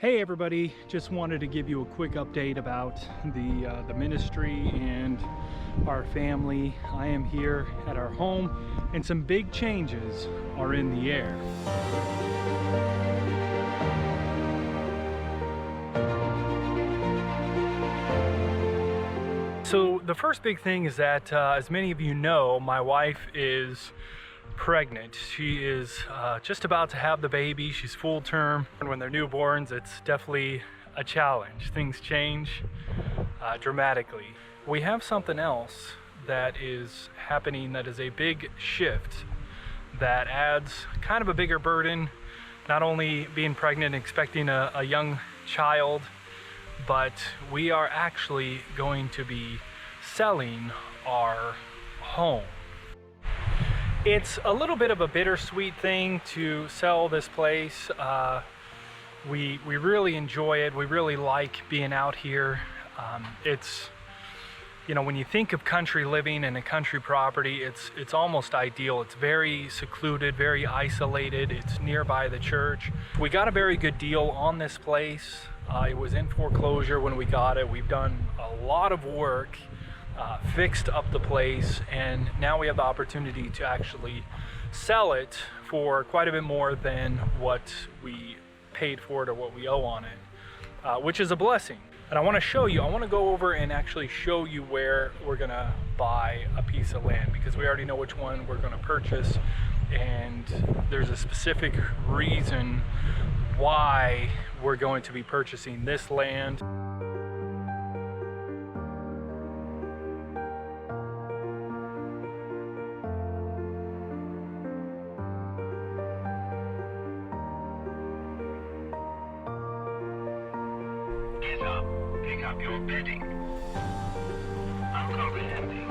Hey everybody, just wanted to give you a quick update about the ministry and our family. I am here at our home and some big changes are in the air. So the first big thing is that, as many of you know, my wife is pregnant. She is just about to have the baby. She's full term. And when they're newborns, it's definitely a challenge. Things change dramatically. We have something else that is happening that is a big shift that adds kind of a bigger burden, not only being pregnant and expecting a young child, but we are actually going to be selling our home. It's a little bit of a bittersweet thing to sell this place. We really enjoy it. We really like being out here. It's, you know, when you think of country living and a country property, it's almost ideal. It's very secluded, very isolated. It's nearby the church. We got a very good deal on this place. It was in foreclosure when we got it. We've done a lot of work. Fixed up the place, and now we have the opportunity to actually sell it for quite a bit more than what we paid for it or what we owe on it, which is a blessing. And I want to show you, I want to go over and actually show you where we're gonna buy a piece of land, because we already know which one we're gonna purchase, and there's a specific reason why we're going to be purchasing this land. Pick up your bedding. Uncomprehending.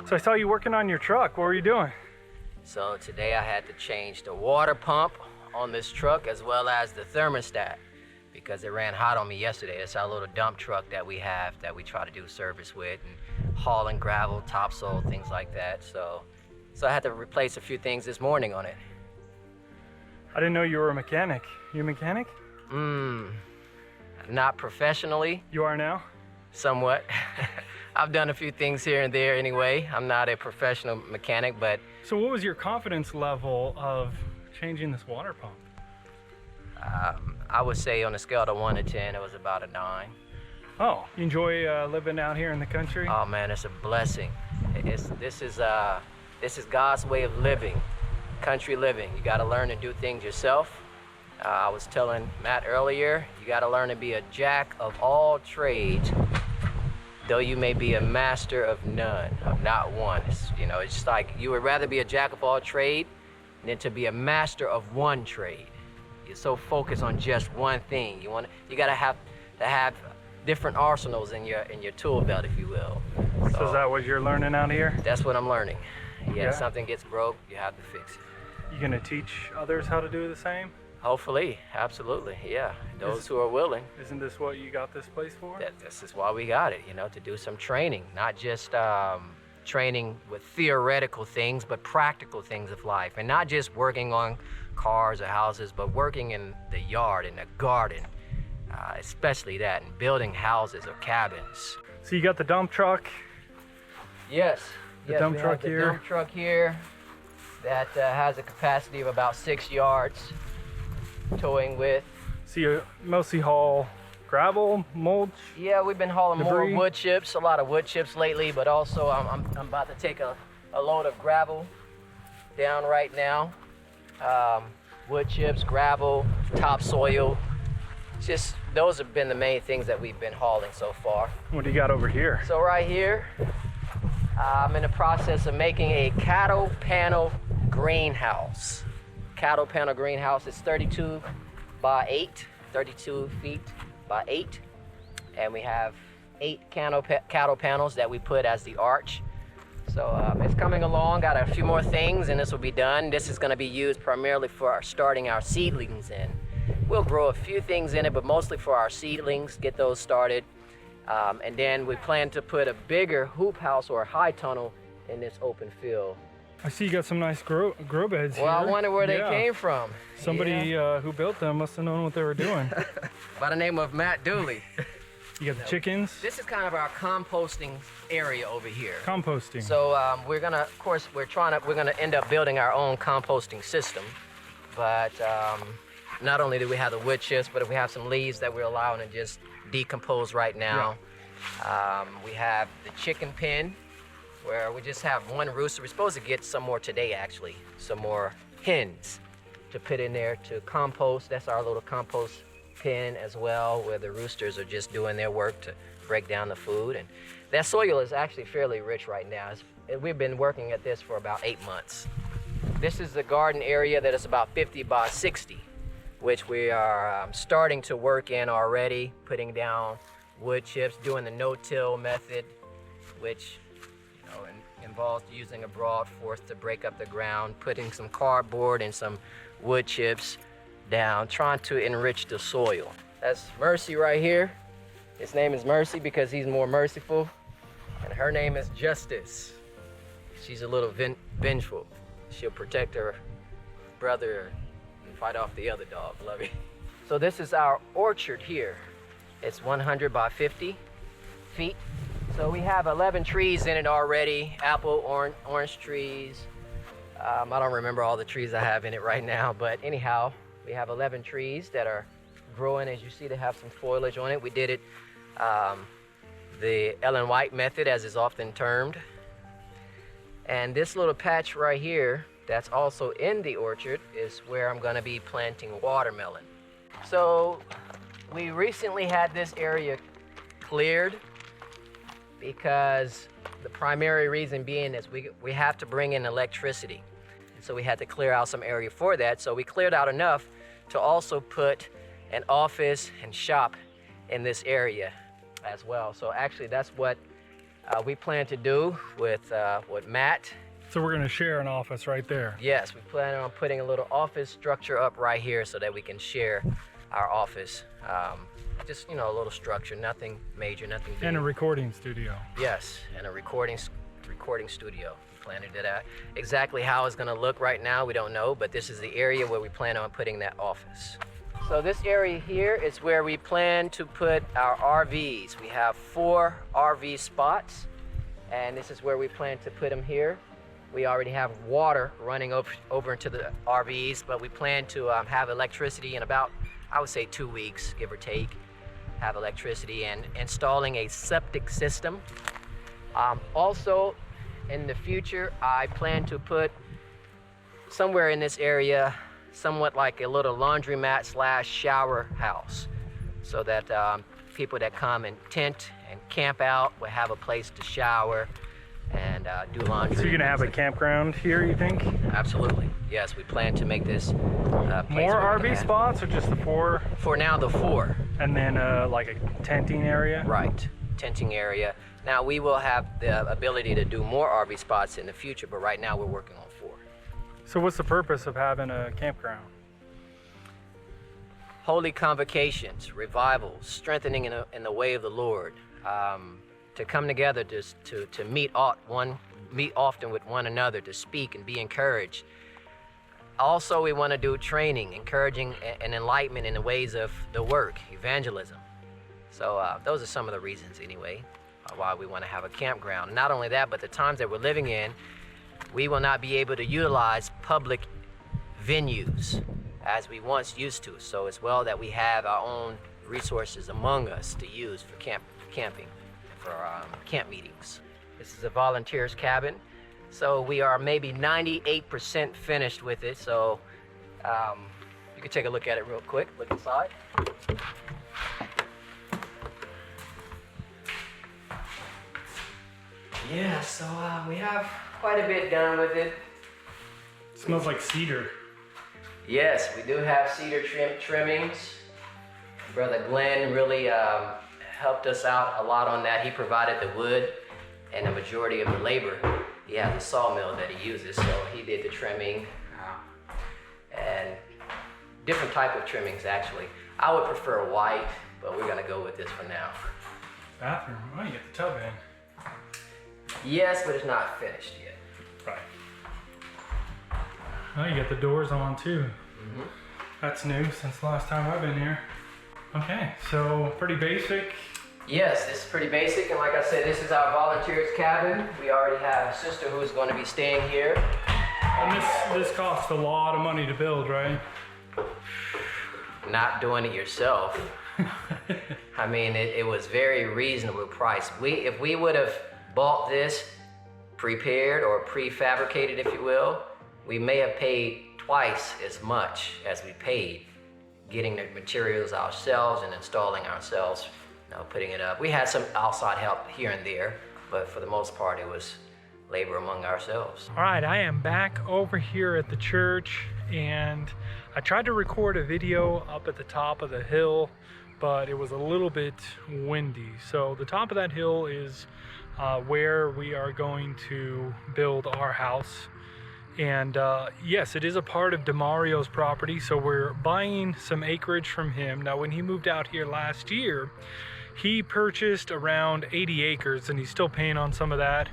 So I saw you working on your truck. What were you doing? So today I had to change the water pump on this truck as well as the thermostat because it ran hot on me yesterday. It's our little dump truck that we have that we try to do service with and hauling gravel, topsoil, things like that. So I had to replace a few things this morning on it. I didn't know you were a mechanic. You a mechanic? Not professionally. You are now? Somewhat. I've done a few things here and there anyway. I'm not a professional mechanic, but... So what was your confidence level of changing this water pump? I would say on a scale of 1 to 10, it was about a 9. Oh, you enjoy living out here in the country? Oh man, it's a blessing. This is God's way of living, country living. You gotta learn to do things yourself. I was telling Matt earlier, you gotta learn to be a jack of all trades, though you may be a master of none, of not one. It's just like you would rather be a jack of all trade than to be a master of one trade. You're so focused on just one thing. You gotta have to have different arsenals in your tool belt, if you will. So is that what you're learning out here? That's what I'm learning. Yeah. If something gets broke, you have to fix it. You gonna teach others how to do the same? Hopefully, absolutely, yeah. Those who are willing. Isn't this what you got this place for? This is why we got it, to do some training, not just training with theoretical things, but practical things of life. And not just working on cars or houses, but working in the yard, in the garden, especially that, and building houses or cabins. So you got the dump truck? Yes. The dump truck here? The dump truck here that has a capacity of about 6 yards. Towing with. So you mostly haul gravel, mulch? Yeah, we've been hauling debris. more wood chips, a lot of wood chips lately, but also I'm about to take a load of gravel down right now. Wood chips, gravel, topsoil. Just those have been the main things that we've been hauling so far. What do you got over here? So right here, I'm in the process of making a cattle panel greenhouse. Cattle panel greenhouse. It's 32 by 8, 32 feet by 8. And we have 8 cattle panels that we put as the arch. So it's coming along, got a few more things and this will be done. This is gonna be used primarily for starting our seedlings in. We'll grow a few things in it, but mostly for our seedlings, get those started. And then we plan to put a bigger hoop house or a high tunnel in this open field. I see you got some nice grow beds here. Well, I wonder where they came from. Somebody who built them must have known what they were doing. By the name of Matt Dooley. You got the chickens? This is kind of our composting area over here. Composting. So we're gonna, of course, we're gonna end up building our own composting system. But not only do we have the wood chips, but we have some leaves that we're allowing to just decompose right now. Yeah. We have the chicken pen, where we just have one rooster. We're supposed to get some more today, actually. Some more hens to put in there to compost. That's our little compost pen as well, where the roosters are just doing their work to break down the food. And that soil is actually fairly rich right now. We've been working at this for about 8 months. This is the garden area that is about 50 by 60, which we are starting to work in already, putting down wood chips, doing the no-till method, which involves using a broad force to break up the ground, putting some cardboard and some wood chips down, trying to enrich the soil. That's Mercy right here. His name is Mercy because he's more merciful. And her name is Justice. She's a little vengeful. She'll protect her brother and fight off the other dog, Lovey. So this is our orchard here. It's 100 by 50 feet. So we have 11 trees in it already, apple, orange trees. I don't remember all the trees I have in it right now, but anyhow, we have 11 trees that are growing. As you see, they have some foliage on it. We did it the Ellen White method, as is often termed. And this little patch right here, that's also in the orchard, is where I'm gonna be planting watermelon. So we recently had this area cleared because the primary reason being is we have to bring in electricity. So we had to clear out some area for that. So we cleared out enough to also put an office and shop in this area as well. So actually that's what we plan to do with Matt. So we're gonna share an office right there. Yes, we plan on putting a little office structure up right here so that we can share our office. Just, a little structure, nothing major, nothing big. And a recording studio. Yes, and a recording studio. We plan to do that. Exactly how it's gonna look right now, we don't know, but this is the area where we plan on putting that office. So this area here is where we plan to put our RVs. We have 4 RV spots, and this is where we plan to put them here. We already have water running over into the RVs, but we plan to have electricity in about, I would say 2 weeks, give or take, have electricity and installing a septic system. Also, in the future, I plan to put somewhere in this area, somewhat like a little laundromat / shower house, so that people that come and tent and camp out will have a place to shower and do laundry. So you're gonna have a campground here, you think? Absolutely. Yes, we plan to make this more RV spots, or just the 4? For now, the 4. And then like a tenting area? Right, tenting area. Now we will have the ability to do more RV spots in the future, but right now we're working on 4. So what's the purpose of having a campground? Holy convocations, revivals, strengthening in the way of the Lord. To come together to meet often with one another, to speak and be encouraged. Also, we want to do training, encouraging and enlightenment in the ways of the work, evangelism. So those are some of the reasons anyway, why we want to have a campground. Not only that, but the times that we're living in, we will not be able to utilize public venues as we once used to. So it's well that we have our own resources among us to use for camping, for camp meetings. This is a volunteer's cabin. So we are maybe 98% finished with it. So you can take a look at it real quick, look inside. Yeah, so we have quite a bit done with it. It smells like cedar. Yes, we do have cedar trimmings. Brother Glenn really helped us out a lot on that. He provided the wood and the majority of the labor. He has a sawmill that he uses, so he did the trimming and different type of trimmings actually. I would prefer white, but we're gonna go with this for now. Bathroom. Oh, you get the tub in. Yes, but it's not finished yet. Right. Oh, you got the doors on too. That's new since the last time I've been here. Okay, so pretty basic. Yes, this is pretty basic, and like I said, this is our volunteers cabin. We already have a sister who is going to be staying here. And this costs a lot of money to build, right? Not doing it yourself. I mean, it was very reasonable price. If we would have bought this prepared or prefabricated, if you will, we may have paid twice as much as we paid getting the materials ourselves and installing ourselves, putting it up. We had some outside help here and there, but for the most part, it was labor among ourselves. All right, I am back over here at the church, and I tried to record a video up at the top of the hill, but it was a little bit windy. So the top of that hill is where we are going to build our house. And yes, it is a part of DeMario's property, so we're buying some acreage from him. Now, when he moved out here last year, he purchased around 80 acres, and he's still paying on some of that.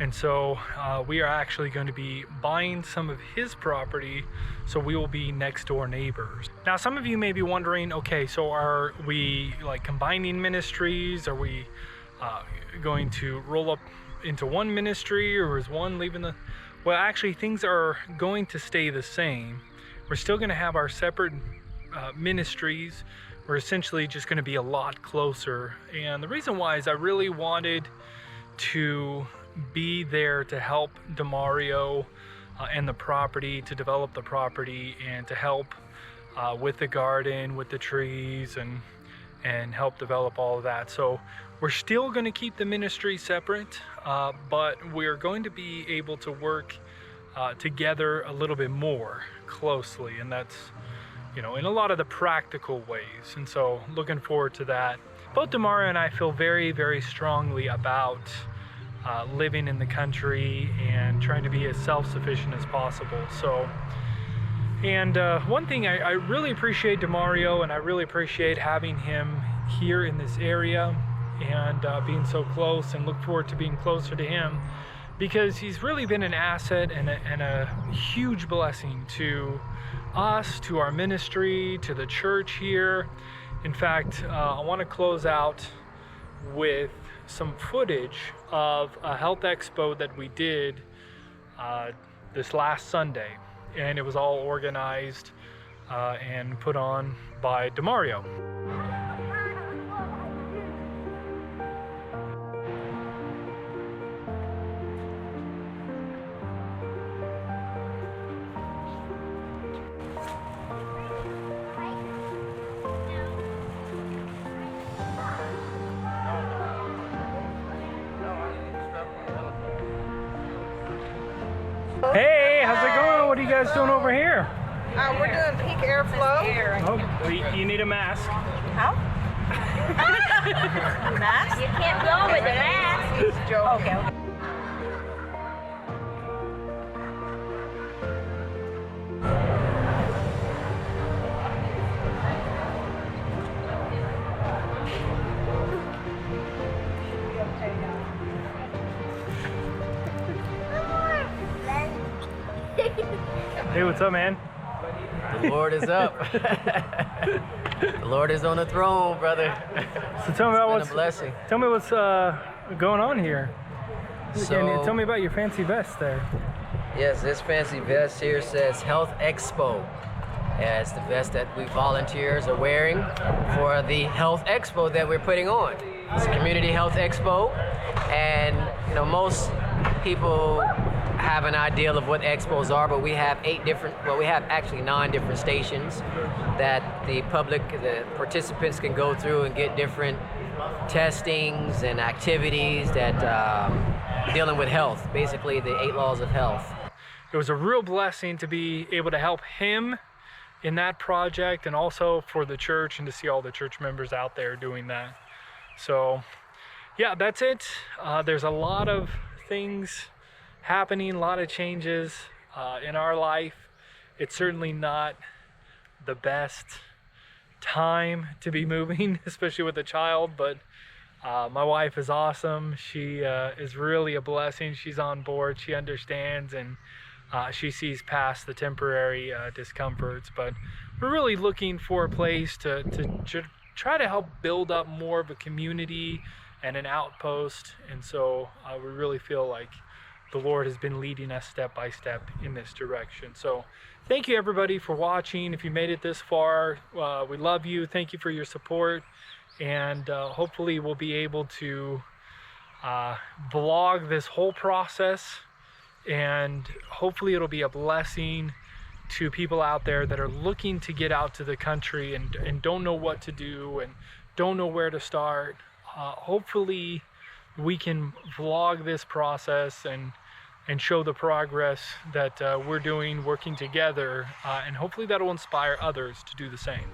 And so we are actually going to be buying some of his property, so we will be next door neighbors. Now, some of you may be wondering, okay, so are we like combining ministries? Are we going to roll up into one ministry, or is one leaving the... Well, actually, things are going to stay the same. We're still going to have our separate ministries. We're essentially just going to be a lot closer. And the reason why is I really wanted to be there to help DeMario and the property, to develop the property, and to help with the garden, with the trees, and help develop all of that. So we're still going to keep the ministry separate, but we're going to be able to work together a little bit more closely, and that's, in a lot of the practical ways. And so looking forward to that. Both DeMario and I feel very, very strongly about living in the country and trying to be as self-sufficient as possible. So, and one thing I really appreciate DeMario, and I really appreciate having him here in this area and being so close, and look forward to being closer to him, because he's really been an asset and a huge blessing to us, to our ministry, to the church here. In fact, I want to close out with some footage of a health expo that we did this last Sunday, and it was all organized and put on by DeMario. Hey, how's it going? What are you guys doing over here? We're doing peak airflow. Oh, well, you need a mask. How? Mask? You can't blow with the mask. It's joking. Okay. Hey, what's up, man? The Lord is up. The Lord is on the throne, brother. So tell me about It's been a blessing. Tell me what's going on here. So, Can you tell me about your fancy vest there? Yes, this fancy vest here says Health Expo. Yeah, it's the vest that we volunteers are wearing for the Health Expo that we're putting on. It's a community health expo, and most people have an idea of what expos are, but we have 9 different stations that the public, the participants can go through and get different testings and activities that dealing with health, basically the 8 laws of health. It was a real blessing to be able to help him in that project, and also for the church, and to see all the church members out there doing that. So yeah, that's it. There's a lot of things happening, a lot of changes in our life. It's certainly not the best time to be moving, especially with a child, but my wife is awesome. She is really a blessing. She's on board, she understands, and she sees past the temporary discomforts. But we're really looking for a place to try to help build up more of a community and an outpost. And so we really feel like the Lord has been leading us step by step in this direction. So thank you everybody for watching. If you made it this far, we love you. Thank you for your support. And hopefully we'll be able to vlog this whole process, and hopefully it'll be a blessing to people out there that are looking to get out to the country and don't know what to do and don't know where to start. Hopefully we can vlog this process and show the progress that we're doing, working together, and hopefully that'll inspire others to do the same.